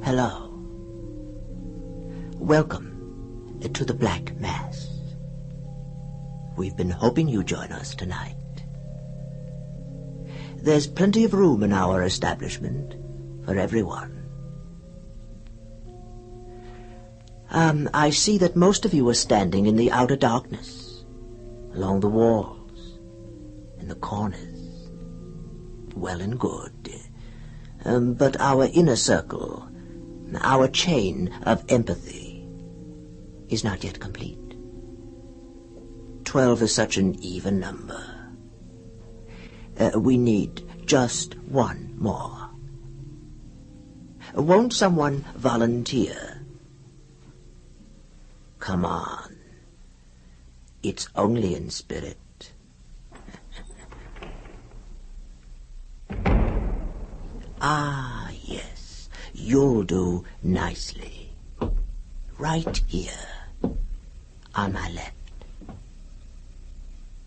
Hello. Welcome to the Black Mass. We've been hoping you'd join us tonight. There's plenty of room in our establishment for everyone. I see that most of you are standing in the outer darkness, along the walls, in the corners. Well and good. But our inner circle, our chain of empathy, is not yet complete. 12 is such an even number. We need just one more. Won't someone volunteer? Come on. It's only in spirit. Ah, yes. You'll do nicely. Right here, on my left.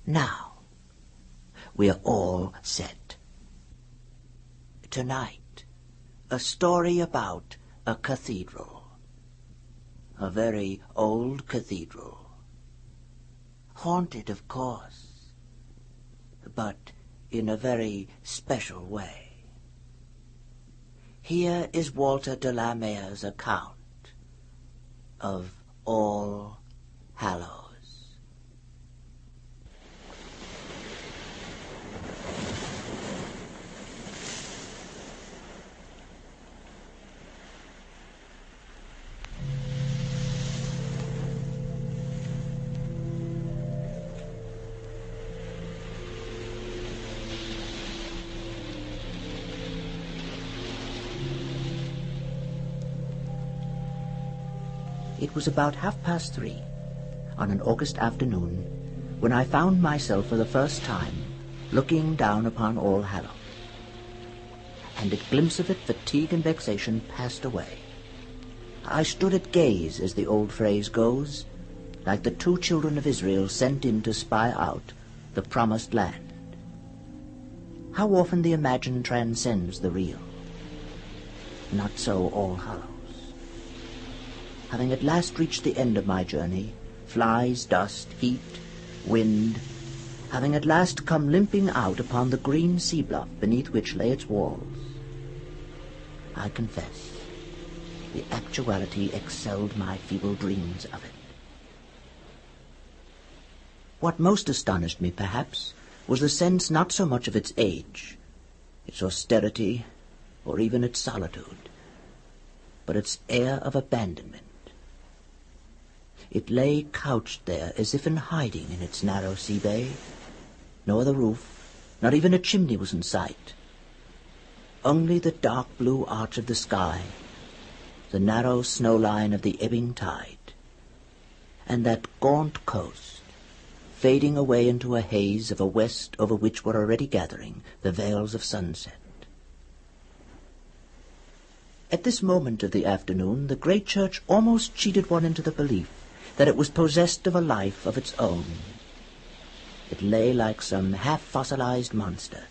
Now, we're all set. Tonight, a story about a cathedral. A very old cathedral. Haunted, of course, but in a very special way. Here is Walter de la Mare's account of All Hallows. It was about 3:30 on an August afternoon when I found myself for the first time looking down upon All Hallows. And at glimpse of it, fatigue and vexation passed away. I stood at gaze, as the old phrase goes, like the 2 children of Israel sent in to spy out the promised land. How often the imagined transcends the real. Not so All Hallows. Having at last reached the end of my journey, flies, dust, heat, wind, having at last come limping out upon the green sea bluff beneath which lay its walls, I confess, the actuality excelled my feeble dreams of it. What most astonished me, perhaps, was the sense not so much of its age, its austerity, or even its solitude, but its air of abandonment. It lay couched there as if in hiding in its narrow sea bay. No other roof, not even a chimney was in sight. Only the dark blue arch of the sky, the narrow snow line of the ebbing tide, and that gaunt coast, fading away into a haze of a west over which were already gathering the veils of sunset. At this moment of the afternoon, the great church almost cheated one into the belief that it was possessed of a life of its own. It lay like some half-fossilized monster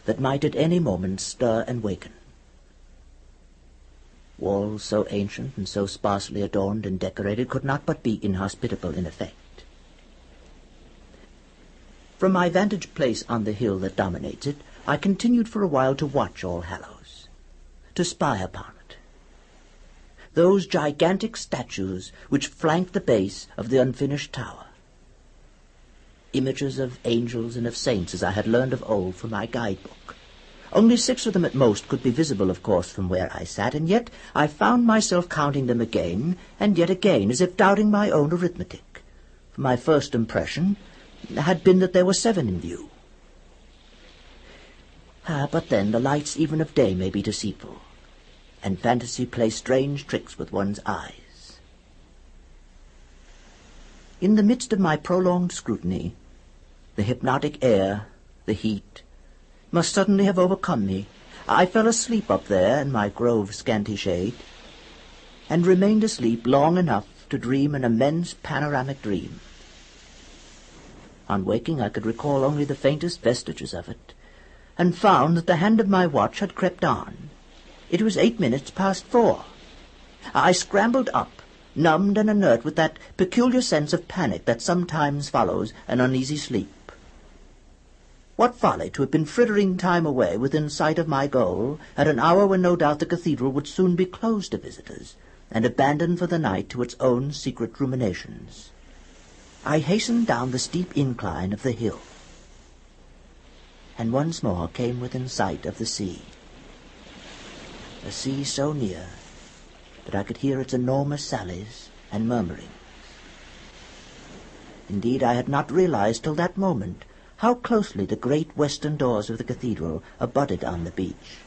that might at any moment stir and waken. Walls so ancient and so sparsely adorned and decorated could not but be inhospitable in effect. From my vantage place on the hill that dominates it, I continued for a while to watch All Hallows, to spy upon it. Those gigantic statues which flanked the base of the unfinished tower. Images of angels and of saints, as I had learned of old from my guidebook. Only 6 of them at most could be visible, of course, from where I sat, and yet I found myself counting them again and yet again, as if doubting my own arithmetic. For my first impression had been that there were 7 in view. But then the lights even of day may be deceitful, and fantasy plays strange tricks with one's eyes. In the midst of my prolonged scrutiny, the hypnotic air, the heat, must suddenly have overcome me. I fell asleep up there in my grove scanty shade, and remained asleep long enough to dream an immense panoramic dream. On waking, I could recall only the faintest vestiges of it, and found that the hand of my watch had crept on. It was 8 minutes past 4. I scrambled up, numbed and inert with that peculiar sense of panic that sometimes follows an uneasy sleep. What folly to have been frittering time away within sight of my goal at an hour when no doubt the cathedral would soon be closed to visitors and abandoned for the night to its own secret ruminations. I hastened down the steep incline of the hill, and once more came within sight of the sea. A sea so near that I could hear its enormous sallies and murmurings. Indeed, I had not realized till that moment how closely the great western doors of the cathedral abutted on the beach.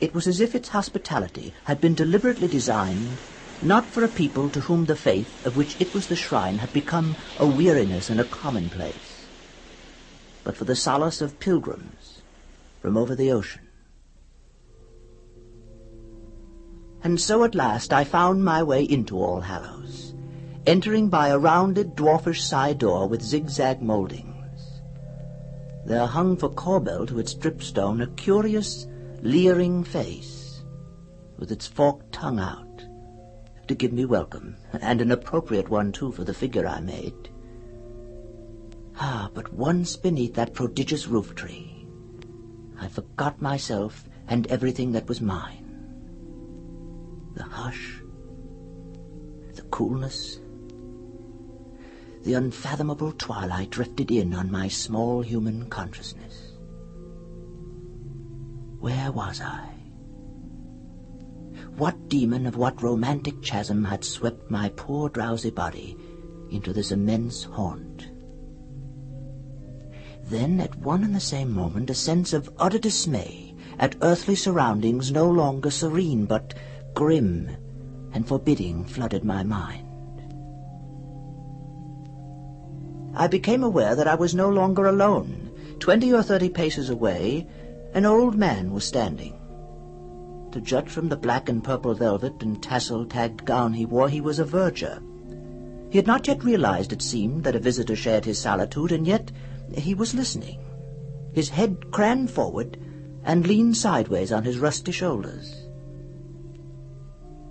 It was as if its hospitality had been deliberately designed not for a people to whom the faith of which it was the shrine had become a weariness and a commonplace, but for the solace of pilgrims from over the ocean. And so at last I found my way into All Hallows, entering by a rounded, dwarfish side door with zigzag mouldings. There hung for corbel to its dripstone a curious, leering face, with its forked tongue out, to give me welcome, and an appropriate one, too, for the figure I made. But once beneath that prodigious roof-tree, I forgot myself and everything that was mine. The hush, the coolness, the unfathomable twilight drifted in on my small human consciousness. Where was I? What demon of what romantic chasm had swept my poor drowsy body into this immense haunt? Then, at one and the same moment, a sense of utter dismay at earthly surroundings no longer serene, but grim and forbidding flooded my mind. I became aware that I was no longer alone. 20 or 30 paces away, an old man was standing. To judge from the black and purple velvet and tassel-tagged gown he wore, he was a verger. He had not yet realized, it seemed, that a visitor shared his solitude, and yet he was listening. His head craned forward and leaned sideways on his rusty shoulders.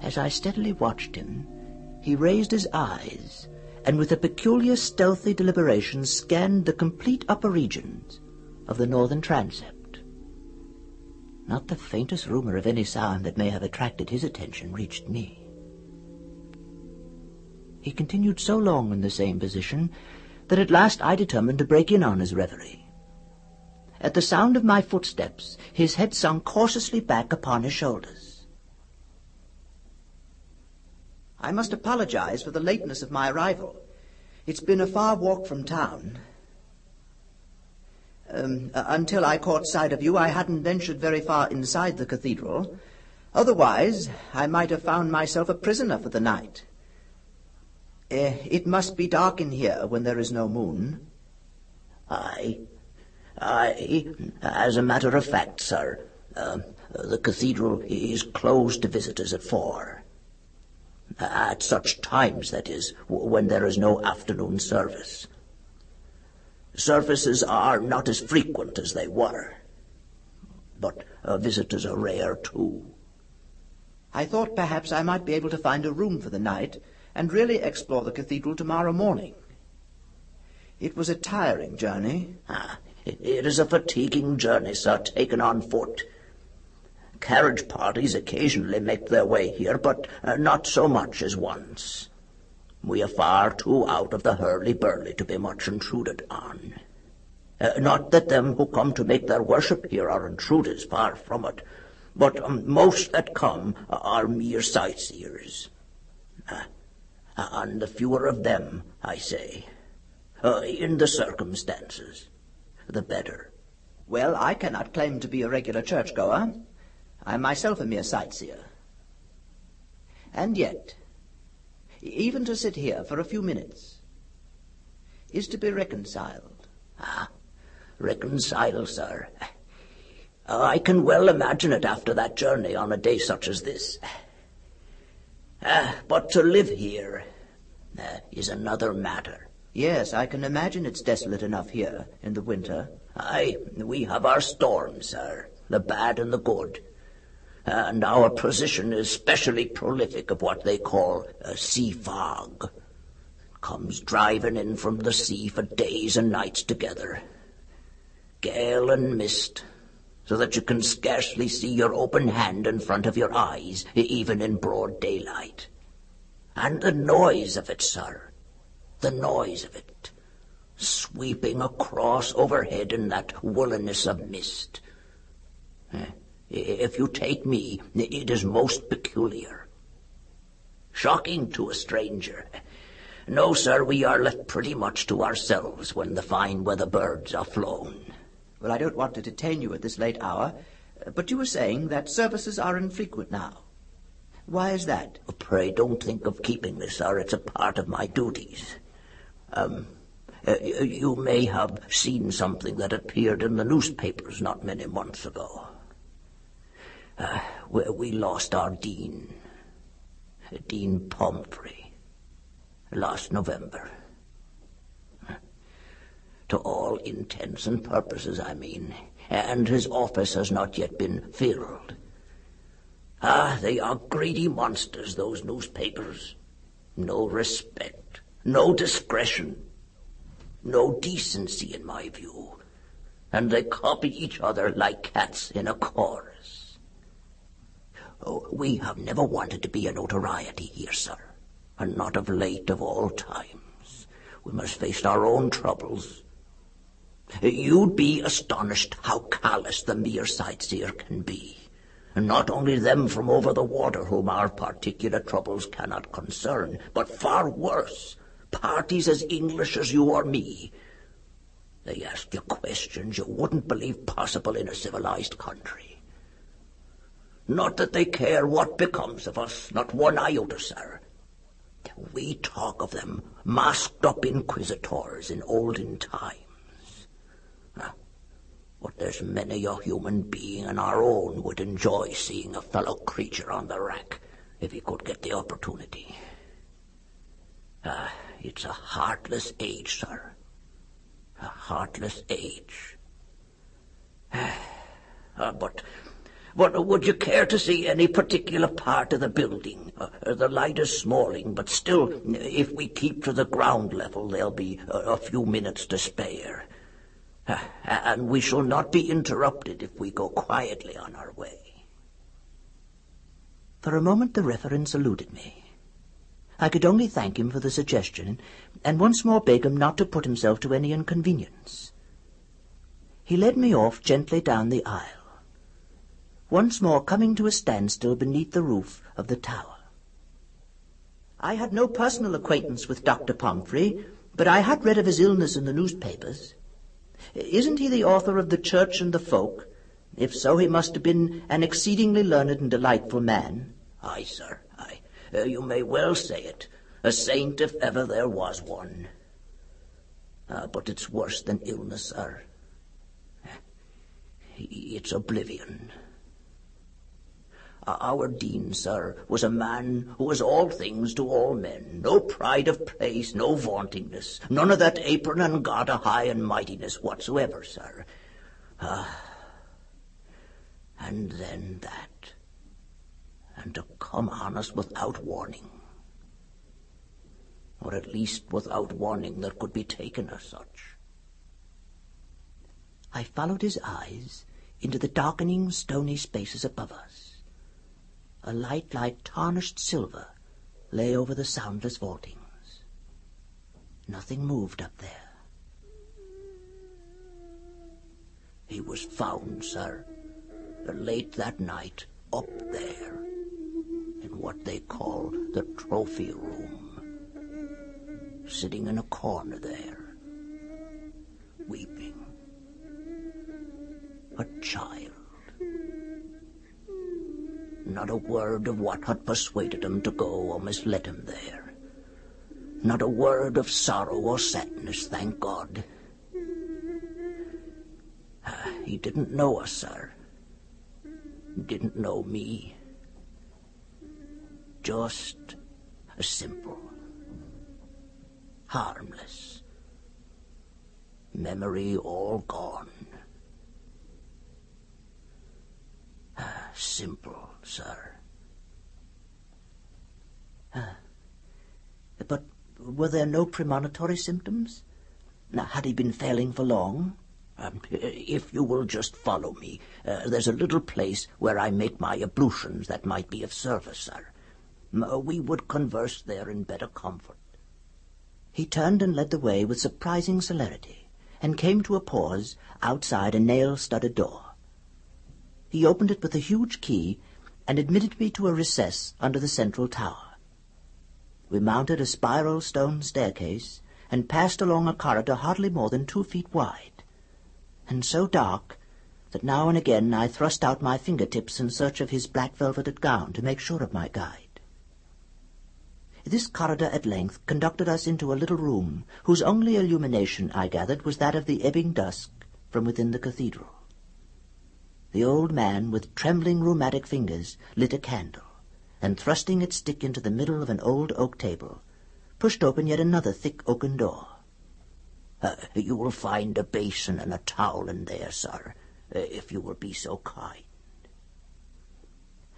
As I steadily watched him, he raised his eyes, and with a peculiar stealthy deliberation scanned the complete upper regions of the northern transept. Not the faintest rumor of any sound that may have attracted his attention reached me. He continued so long in the same position that at last I determined to break in on his reverie. At the sound of my footsteps, his head sunk cautiously back upon his shoulders. "I must apologize for the lateness of my arrival. It's been a far walk from town. Until I caught sight of you, I hadn't ventured very far inside the cathedral. Otherwise, I might have found myself a prisoner for the night. It must be dark in here when there is no moon." Aye, as a matter of fact, sir, the cathedral is closed to visitors at 4. At such times, that is, when there is no afternoon service. Services are not as frequent as they were, but visitors are rare, too. I thought perhaps I might be able to find a room for the night and really explore the cathedral tomorrow morning. It was a tiring journey. It is a fatiguing journey, sir, taken on foot. Carriage parties occasionally make their way here, but not so much as once. We are far too out of the hurly-burly to be much intruded on. Not that them who come to make their worship here are intruders, far from it, but most that come are mere sightseers. And the fewer of them, I say, in the circumstances, the better. Well, I cannot claim to be a regular churchgoer. I myself a mere sightseer. And yet, even to sit here for a few minutes is to be reconciled. Reconciled, sir. I can well imagine it after that journey on a day such as this. But to live here is another matter. Yes, I can imagine it's desolate enough here in the winter. Aye, we have our storms, sir, the bad and the good. and our position is specially prolific of what they call a sea fog. It comes driving in from the sea for days and nights together. Gale and mist, so that you can scarcely see your open hand in front of your eyes, even in broad daylight. And the noise of it, sir, the noise of it, sweeping across overhead in that woolliness of mist. If you take me, it is most peculiar. Shocking to a stranger. No, sir, we are left pretty much to ourselves when the fine weather birds are flown. Well, I don't want to detain you at this late hour, but you were saying that services are infrequent now. Why is that? Pray don't think of keeping me, sir. It's a part of my duties. You may have seen something that appeared in the newspapers not many months ago. We lost our dean, Dean Pumphrey, last November. To all intents and purposes, I mean, and his office has not yet been filled. They are greedy monsters, those newspapers. No respect, no discretion, no decency in my view, and they copy each other like cats in a chorus. Oh, we have never wanted to be a notoriety here, sir, and not of late of all times. We must face our own troubles. You'd be astonished how callous the mere sightseer can be, and not only them from over the water whom our particular troubles cannot concern, but far worse, parties as English as you or me. They ask you questions you wouldn't believe possible in a civilized country. Not that they care what becomes of us, not one iota, sir. We talk of them masked-up inquisitors in olden times. But there's many a human being in our own would enjoy seeing a fellow creature on the rack if he could get the opportunity. It's a heartless age, sir. A heartless age. But would you care to see any particular part of the building? The light is smalling, but still, if we keep to the ground level, there'll be a few minutes to spare. And we shall not be interrupted if we go quietly on our way. For a moment the reverend eluded me. I could only thank him for the suggestion, and once more beg him not to put himself to any inconvenience. He led me off gently down the aisle, once more coming to a standstill beneath the roof of the tower. I had no personal acquaintance with Dr. Pumphrey, but I had read of his illness in the newspapers. Isn't he the author of The Church and the Folk? If so, he must have been an exceedingly learned and delightful man. Aye, sir, aye. You may well say it. A saint if ever there was one. But it's worse than illness, sir. It's oblivion. Our dean, sir, was a man who was all things to all men. No pride of place, no vauntingness, none of that apron and garter high and mightiness whatsoever, sir. And then that. And to come on us without warning. Or at least without warning that could be taken as such. I followed his eyes into the darkening stony spaces above us. A light like tarnished silver lay over the soundless vaultings. Nothing moved up there. He was found, sir, late that night, up there, in what they call the trophy room, sitting in a corner there, weeping. A child. Not a word of what had persuaded him to go or misled him there. Not a word of sorrow or sadness, thank God. He didn't know us, sir. Didn't know me. Just a simple, harmless, memory all gone. simple, sir. But were there no premonitory symptoms? Now, had he been failing for long? If you will just follow me, there's a little place where I make my ablutions that might be of service, sir. We would converse there in better comfort. He turned and led the way with surprising celerity, and came to a pause outside a nail-studded door. He opened it with a huge key, and admitted me to a recess under the central tower. We mounted a spiral stone staircase, and passed along a corridor hardly more than 2 feet wide, and so dark that now and again I thrust out my fingertips in search of his black velveted gown to make sure of my guide. This corridor at length conducted us into a little room, whose only illumination, I gathered, was that of the ebbing dusk from within the cathedral. The old man, with trembling rheumatic fingers, lit a candle, and thrusting its stick into the middle of an old oak table, pushed open yet another thick oaken door. You will find a basin and a towel in there, sir, if you will be so kind.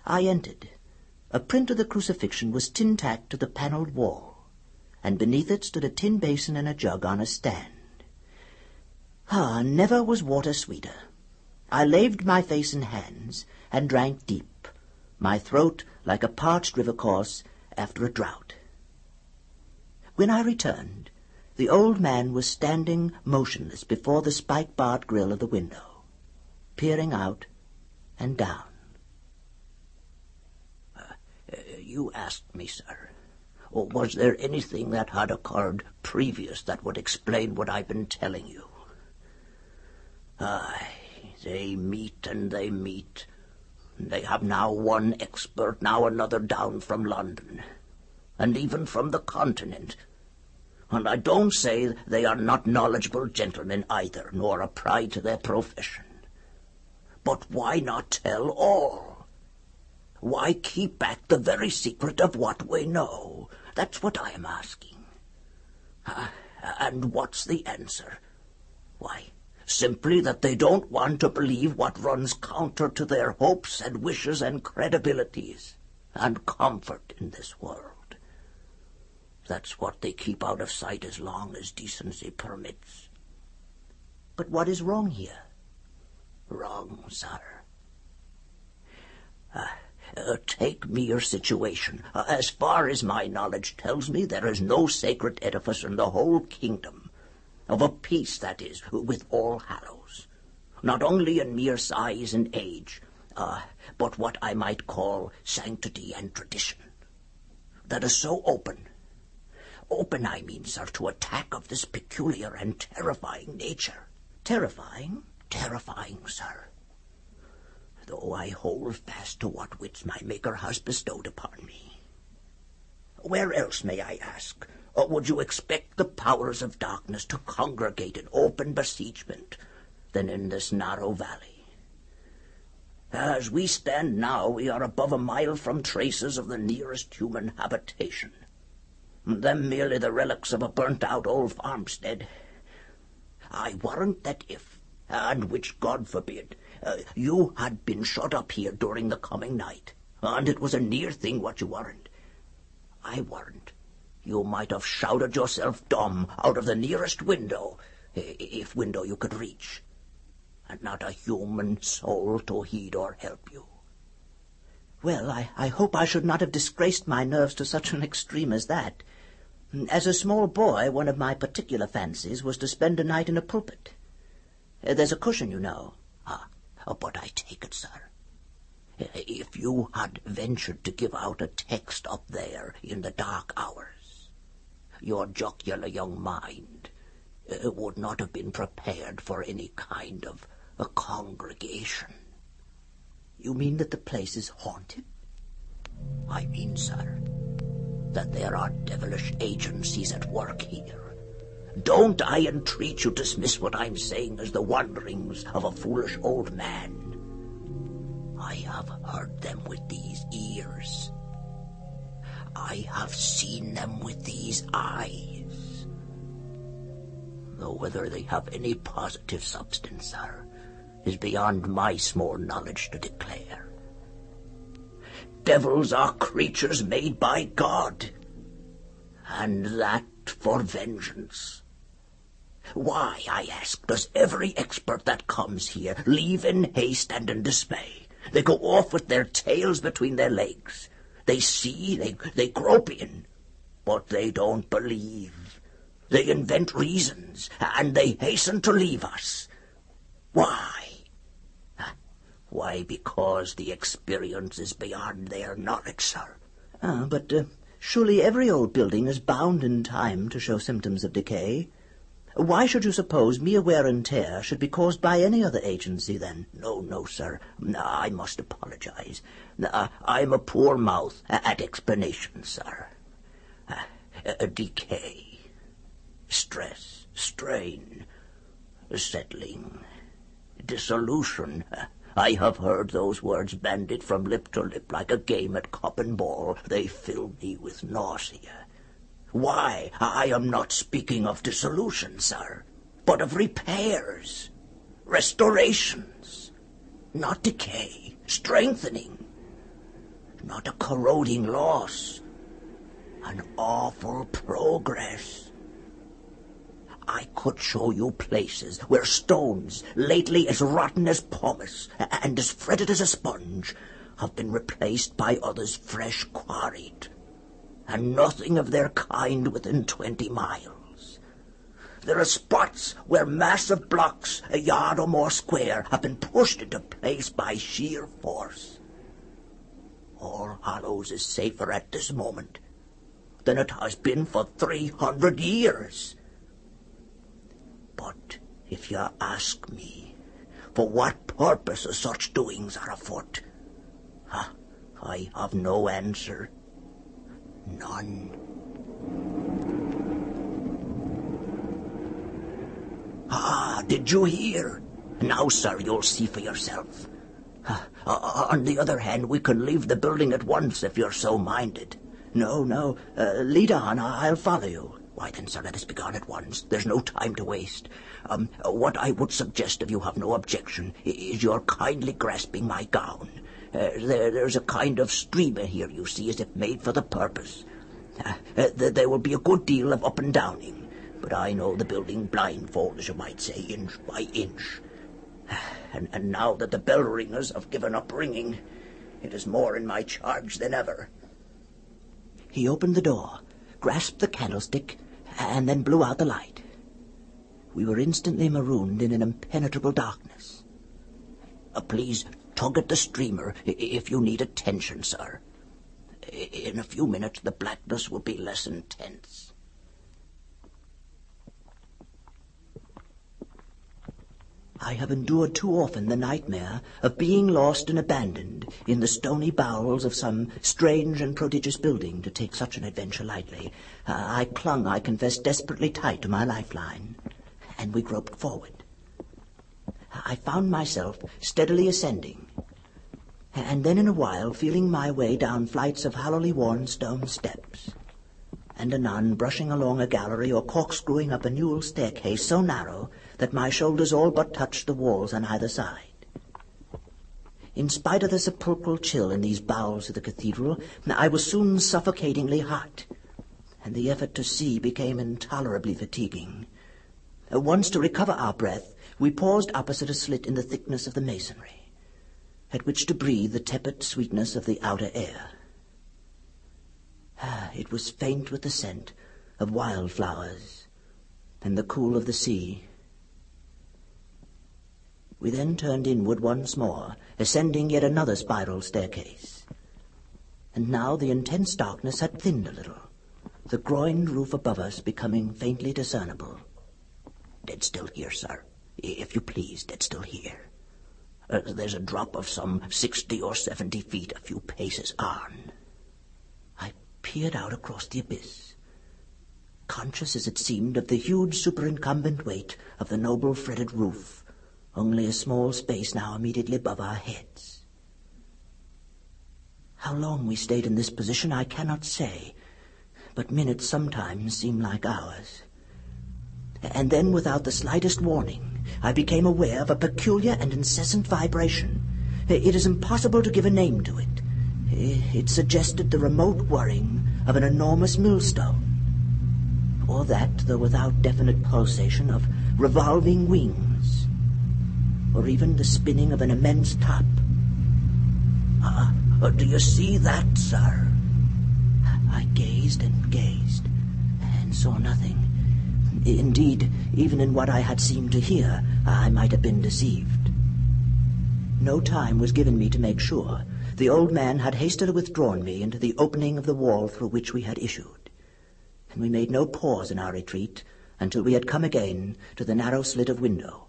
I entered. A print of the crucifixion was tin-tacked to the panelled wall, and beneath it stood a tin basin and a jug on a stand. Never was water sweeter. I laved my face and hands, and drank deep, my throat like a parched river course after a drought. When I returned, the old man was standing motionless before the spike-barred grille of the window, peering out and down. You asked me, sir, was there anything that had occurred previous that would explain what I've been telling you? Aye, they meet and they meet. They have now one expert, now another down from London, and even from the continent. And I don't say they are not knowledgeable gentlemen either, nor a pride to their profession. But why not tell all? Why keep back the very secret of what we know? That's what I am asking. And what's the answer? Why, simply that they don't want to believe what runs counter to their hopes and wishes and credibilities and comfort in this world. That's what they keep out of sight as long as decency permits. But what is wrong here? Wrong, sir. Take mere situation. As far as my knowledge tells me, there is no sacred edifice in the whole kingdom, of a piece, that is, with All Hallows, not only in mere size and age, but what I might call sanctity and tradition, that is so open, I mean, sir, to attack of this peculiar and terrifying nature. Terrifying? Terrifying, sir. Though I hold fast to what wits my Maker has bestowed upon me. Where else, may I ask, would you expect the powers of darkness to congregate in open besiegement than in this narrow valley? As we stand now, we are above a mile from traces of the nearest human habitation, them merely the relics of a burnt-out old farmstead. I warrant that if, and which God forbid, you had been shut up here during the coming night, and it was a near thing what you weren't, I warrant you might have shouted yourself dumb out of the nearest window, if window you could reach, and not a human soul to heed or help you. Well, I hope I should not have disgraced my nerves to such an extreme as that. As a small boy, one of my particular fancies was to spend a night in a pulpit. There's a cushion, you know. But I take it, sir, if you had ventured to give out a text up there in the dark hours, your jocular young mind would not have been prepared for any kind of a congregation. You mean that the place is haunted? I mean, sir, that there are devilish agencies at work here. Don't, I entreat you, dismiss what I'm saying as the wanderings of a foolish old man. I have heard them with these ears. I have seen them with these eyes. Though whether they have any positive substance, sir, is beyond my small knowledge to declare. devils are creatures made by God, and that for vengeance. Why, I ask, does every expert that comes here leave in haste and in dismay? They go off with their tails between their legs. They see, they grope in, but they don't believe. They invent reasons, and they hasten to leave us. Why? Why, because the experience is beyond their knowledge, sir. But surely every old building is bound in time to show symptoms of decay. Why should you suppose mere wear and tear should be caused by any other agency, then? No, sir. I must apologize. I'm a poor mouth at explanations, sir. Decay, stress, strain, settling, dissolution. I have heard those words bandied from lip to lip like a game at cup and ball. They fill me with nausea. Why, I am not speaking of dissolution, sir, but of repairs, restorations, not decay, strengthening, not a corroding loss, an awful progress. I could show you places where stones, lately as rotten as pumice and as fretted as a sponge, have been replaced by others fresh quarried, and nothing of their kind within 20 miles. There are spots where massive blocks, a yard or more square, have been pushed into place by sheer force. All Hallows is safer at this moment than it has been for 300 years. But if you ask me for what purposes such doings are afoot, I have no answer. None. Did you hear? Now, sir, you'll see for yourself. On the other hand, we can leave the building at once if you're so minded. No, lead on, I'll follow you. Why then, sir, let us be gone at once. There's no time to waste. What I would suggest, if you have no objection, is your kindly grasping my gown. There's a kind of streamer here, you see, as if made for the purpose. There will be a good deal of up and downing, but I know the building blindfold, as you might say, inch by inch. And now that the bell ringers have given up ringing, it is more in my charge than ever. He opened the door, grasped the candlestick, and then blew out the light. We were instantly marooned in an impenetrable darkness. Please tug at the streamer if you need attention, sir. In a few minutes the blackness will be less intense. I have endured too often the nightmare of being lost and abandoned in the stony bowels of some strange and prodigious building to take such an adventure lightly. I clung, I confess, desperately tight to my lifeline, and we groped forward. I found myself steadily ascending, and then in a while feeling my way down flights of hollowly worn stone steps, and anon brushing along a gallery or corkscrewing up a newel staircase so narrow that my shoulders all but touched the walls on either side. In spite of the sepulchral chill in these bowels of the cathedral, I was soon suffocatingly hot, and the effort to see became intolerably fatiguing. Once, to recover our breath, we paused opposite a slit in the thickness of the masonry, at which to breathe the tepid sweetness of the outer air. It was faint with the scent of wildflowers and the cool of the sea. We then turned inward once more, ascending yet another spiral staircase. And now the intense darkness had thinned a little, the groined roof above us becoming faintly discernible. Dead still here, sir. If you please, dead still here. There's a drop of some 60 or 70 feet a few paces on. I peered out across the abyss, conscious as it seemed of the huge superincumbent weight of the noble fretted roof, only a small space now immediately above our heads. How long we stayed in this position I cannot say, but minutes sometimes seem like hours. And then, without the slightest warning, I became aware of a peculiar and incessant vibration. It is impossible to give a name to it. It suggested the remote whirring of an enormous millstone, or that, though without definite pulsation, of revolving wings, or even the spinning of an immense top. Do you see that, sir? I gazed and gazed, and saw nothing. Indeed, even in what I had seemed to hear, I might have been deceived. No time was given me to make sure. The old man had hastily withdrawn me into the opening of the wall through which we had issued, and we made no pause in our retreat until we had come again to the narrow slit of window,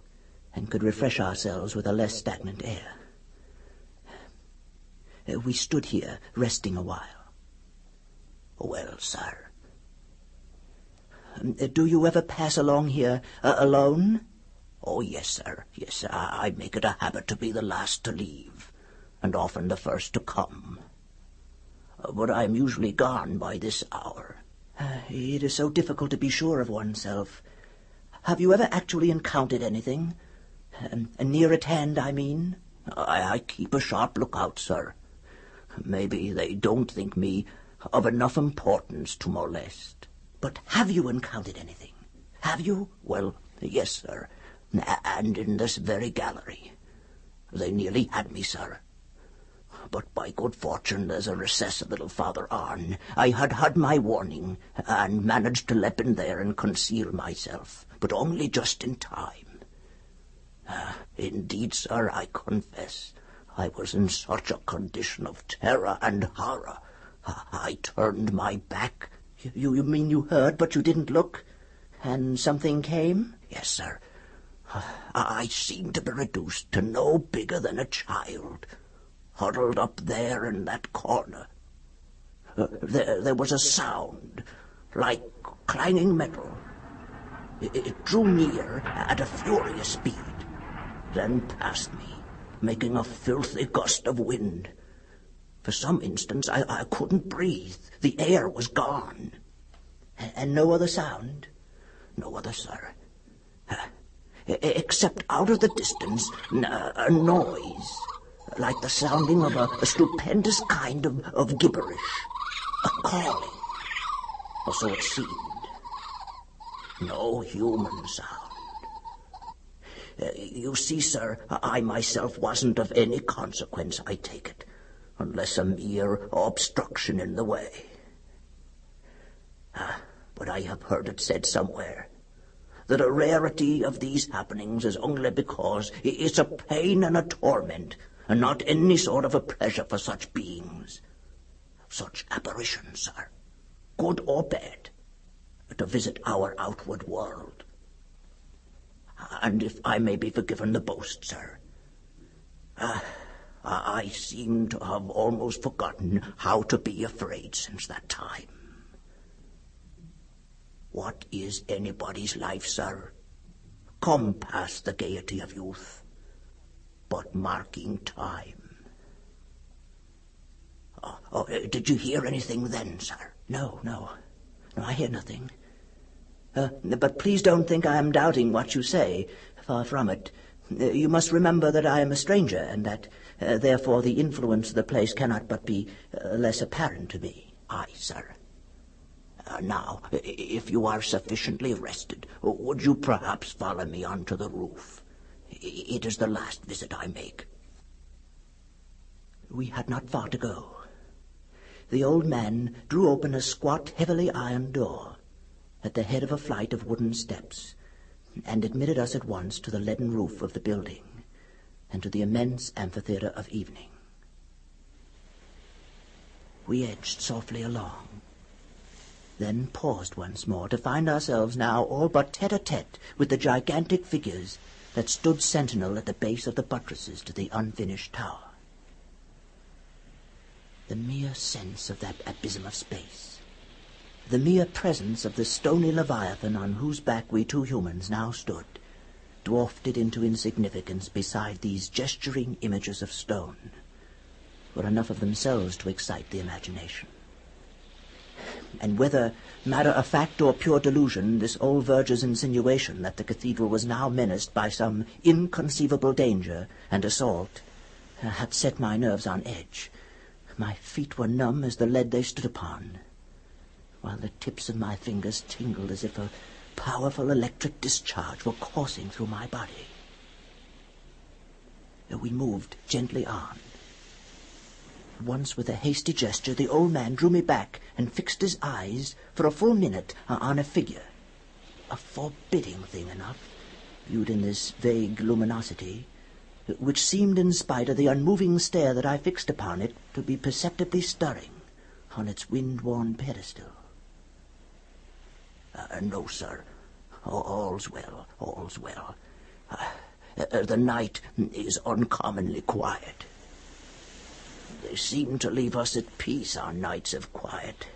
and could refresh ourselves with a less stagnant air. We stood here, resting a while. Well, sir. Do you ever pass along here alone? Oh, yes, sir. Yes, sir. I make it a habit to be the last to leave, and often the first to come. But I'm usually gone by this hour. It is so difficult to be sure of oneself. Have you ever actually encountered anything? Near at hand, I mean? I keep a sharp lookout, sir. Maybe they don't think me of enough importance to molest. But have you encountered anything? Have you? Well, yes, sir. And in this very gallery. They nearly had me, sir. But by good fortune there's a recess a little farther on. I had had my warning, and managed to leap in there and conceal myself, but only just in time. Indeed, sir, I confess, I was in such a condition of terror and horror. I turned my back. You mean you heard, but you didn't look? And something came? Yes, sir. I seemed to be reduced to no bigger than a child, huddled up there in that corner. There was a sound, like clanging metal. It drew near at a furious speed, then past me, making a filthy gust of wind. For some instants I couldn't breathe. The air was gone. And no other sound? No other, sir. Except out of the distance a noise, like the sounding of a stupendous kind of gibberish, a calling, or so it seemed. No human sound. You see, sir, I myself wasn't of any consequence, I take it, unless a mere obstruction in the way. But I have heard it said somewhere that a rarity of these happenings is only because it's a pain and a torment, and not any sort of a pleasure for such beings, such apparitions, sir, good or bad, to visit our outward world. And if I may be forgiven the boast, sir, I seem to have almost forgotten how to be afraid since that time. What is anybody's life, sir? Come past the gaiety of youth, but marking time. Did you hear anything then, sir? No, I hear nothing. But please don't think I am doubting what you say. Far from it. You must remember that I am a stranger, and that, therefore, the influence of the place cannot but be less apparent to me. Aye, sir. Now, if you are sufficiently rested, would you perhaps follow me onto the roof? It is the last visit I make. We had not far to go. The old man drew open a squat, heavily ironed door at the head of a flight of wooden steps, and admitted us at once to the leaden roof of the building and to the immense amphitheater of evening. We edged softly along, then paused once more to find ourselves now all but tete-a-tete with the gigantic figures that stood sentinel at the base of the buttresses to the unfinished tower. The mere sense of that abysm of space, the mere presence of the stony leviathan on whose back we two humans now stood, dwarfed it into insignificance beside these gesturing images of stone, were enough of themselves to excite the imagination. And whether matter of fact or pure delusion, this old verger's insinuation that the cathedral was now menaced by some inconceivable danger and assault had set my nerves on edge. My feet were numb as the lead they stood upon, while the tips of my fingers tingled as if a powerful electric discharge were coursing through my body. We moved gently on. Once, with a hasty gesture, the old man drew me back and fixed his eyes for a full minute on a figure, a forbidding thing enough, viewed in this vague luminosity, which seemed, in spite of the unmoving stare that I fixed upon it, to be perceptibly stirring on its wind-worn pedestal. No, sir. All's well, all's well. The night is uncommonly quiet. They seem to leave us at peace on nights of quiet.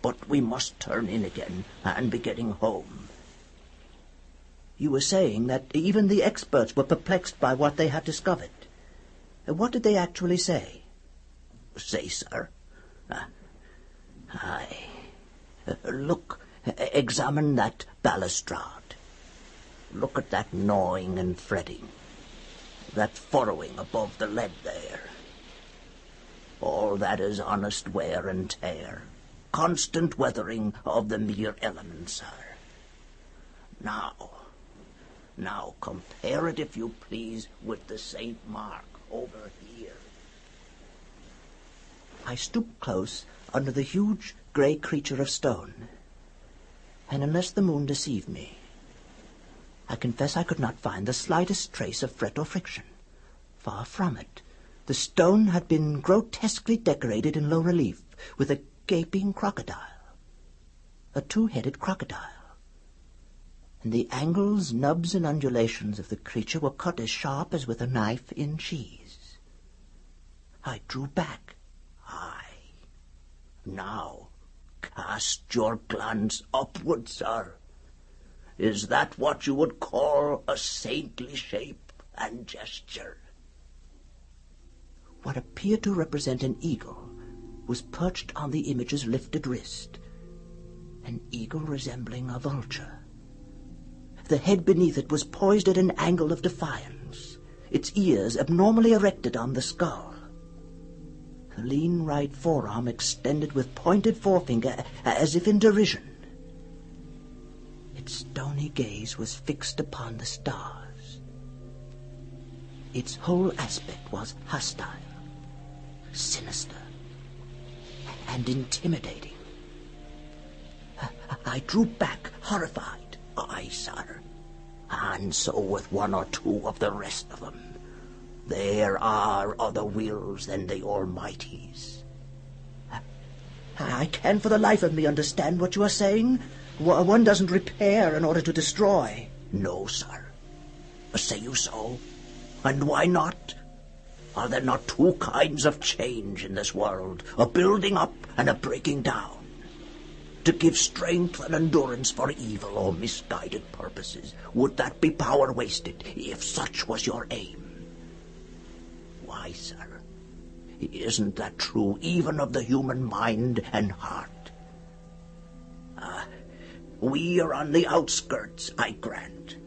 But we must turn in again and be getting home. You were saying that even the experts were perplexed by what they had discovered. What did they actually say? Say, sir? Look, examine that balustrade. Look at that gnawing and fretting, that furrowing above the lead there. All that is honest wear and tear, constant weathering of the mere elements, sir. Now compare it, if you please, with the St. Mark over here. I stooped close under the huge grey creature of stone, and unless the moon deceived me, I confess I could not find the slightest trace of fret or friction. Far from it. The stone had been grotesquely decorated in low relief with a gaping crocodile, a two-headed crocodile, and the angles, nubs, and undulations of the creature were cut as sharp as with a knife in cheese. I drew back. Now, cast your glance upward, sir. Is that what you would call a saintly shape and gesture? What appeared to represent an eagle was perched on the image's lifted wrist, an eagle resembling a vulture. The head beneath it was poised at an angle of defiance, its ears abnormally erected on the skull. The lean right forearm extended with pointed forefinger as if in derision. Its stony gaze was fixed upon the stars. Its whole aspect was hostile, sinister, and intimidating. I drew back, horrified. Aye, sir, and so with one or two of the rest of them. There are other wills than the Almighty's. I can't for the life of me understand what you are saying. One doesn't repair in order to destroy. No, sir. Say you so? And why not? Are there not two kinds of change in this world, a building up and a breaking down? To give strength and endurance for evil or misguided purposes, would that be power wasted, if such was your aim? Why, sir, isn't that true even of the human mind and heart? We are on the outskirts, I grant.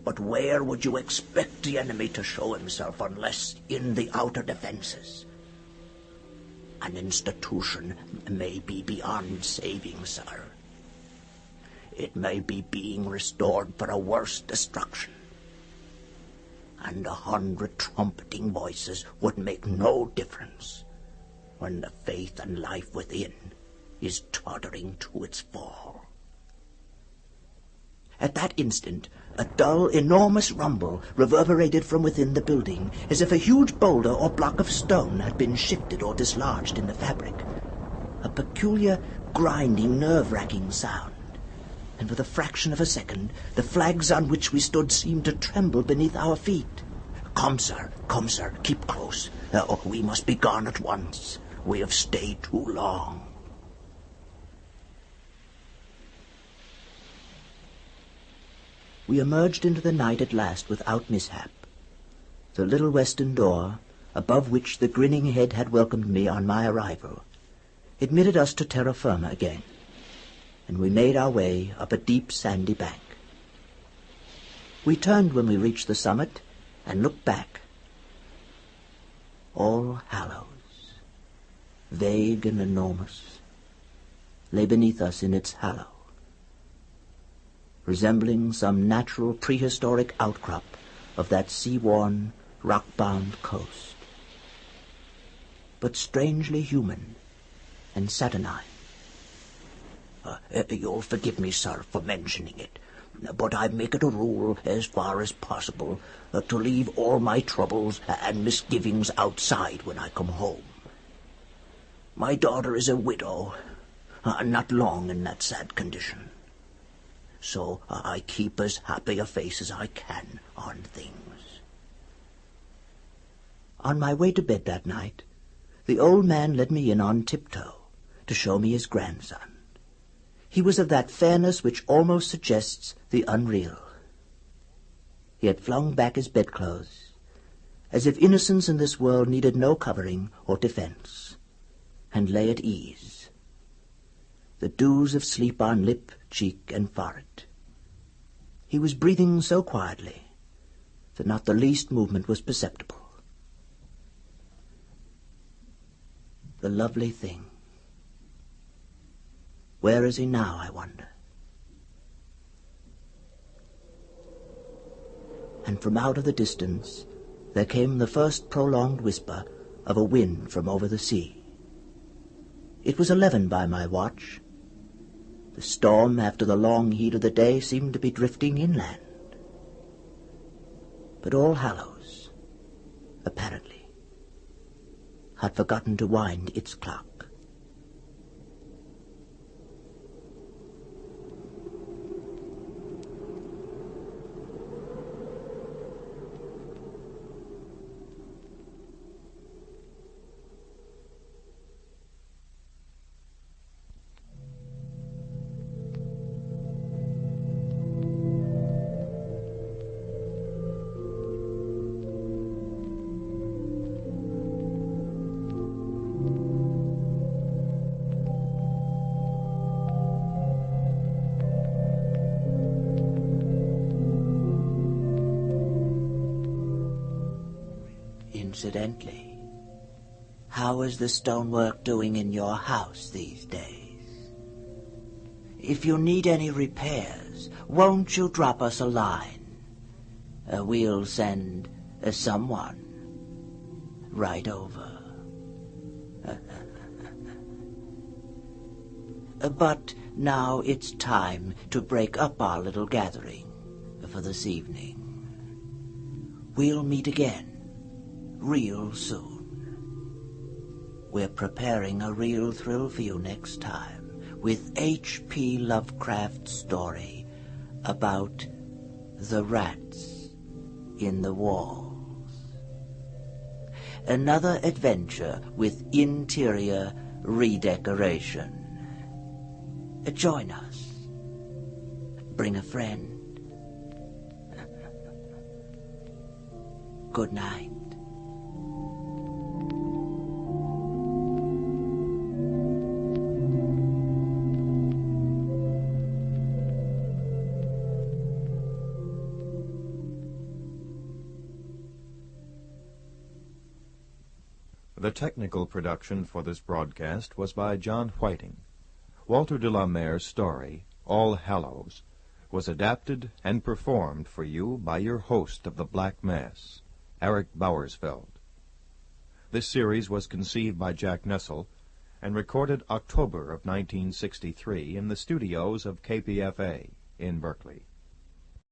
But where would you expect the enemy to show himself unless in the outer defenses? An institution may be beyond saving, sir. It may be being restored for a worse destruction. And 100 trumpeting voices would make no difference when the faith and life within is tottering to its fall. At that instant, a dull, enormous rumble reverberated from within the building, as if a huge boulder or block of stone had been shifted or dislodged in the fabric. A peculiar, grinding, nerve-wracking sound. And for the fraction of a second, the flags on which we stood seemed to tremble beneath our feet. Come, sir, keep close. We must be gone at once. We have stayed too long. We emerged into the night at last without mishap. The little western door, above which the grinning head had welcomed me on my arrival, admitted us to terra firma again, and we made our way up a deep sandy bank. We turned when we reached the summit and looked back. All Hallows, vague and enormous, lay beneath us in its hallow, resembling some natural prehistoric outcrop of that sea-worn, rock-bound coast, but strangely human and saturnine. You'll forgive me, sir, for mentioning it, but I make it a rule, as far as possible, to leave all my troubles and misgivings outside when I come home. My daughter is a widow, not long in that sad condition. So I keep as happy a face as I can on things. On my way to bed that night, the old man led me in on tiptoe to show me his grandson. He was of that fairness which almost suggests the unreal. He had flung back his bedclothes, as if innocence in this world needed no covering or defense, and lay at ease, the dews of sleep on lip, cheek, and forehead. He was breathing so quietly that not the least movement was perceptible. The lovely thing. Where is he now, I wonder? And from out of the distance there came the first prolonged whisper of a wind from over the sea. It was 11 by my watch. The storm, after the long heat of the day, seemed to be drifting inland. But All Hallows, apparently, had forgotten to wind its clock. Incidentally, how is the stonework doing in your house these days? If you need any repairs, won't you drop us a line? We'll send someone right over. But now it's time to break up our little gathering for this evening. We'll meet again real soon. We're preparing a real thrill for you next time with H.P. Lovecraft's story about the rats in the walls. Another adventure with interior redecoration. Join us. Bring a friend. Good night. The technical production for this broadcast was by John Whiting. Walter de la Mare's story, All Hallows, was adapted and performed for you by your host of the Black Mass, Eric Bauersfeld. This series was conceived by Jack Nessel and recorded October of 1963 in the studios of KPFA in Berkeley.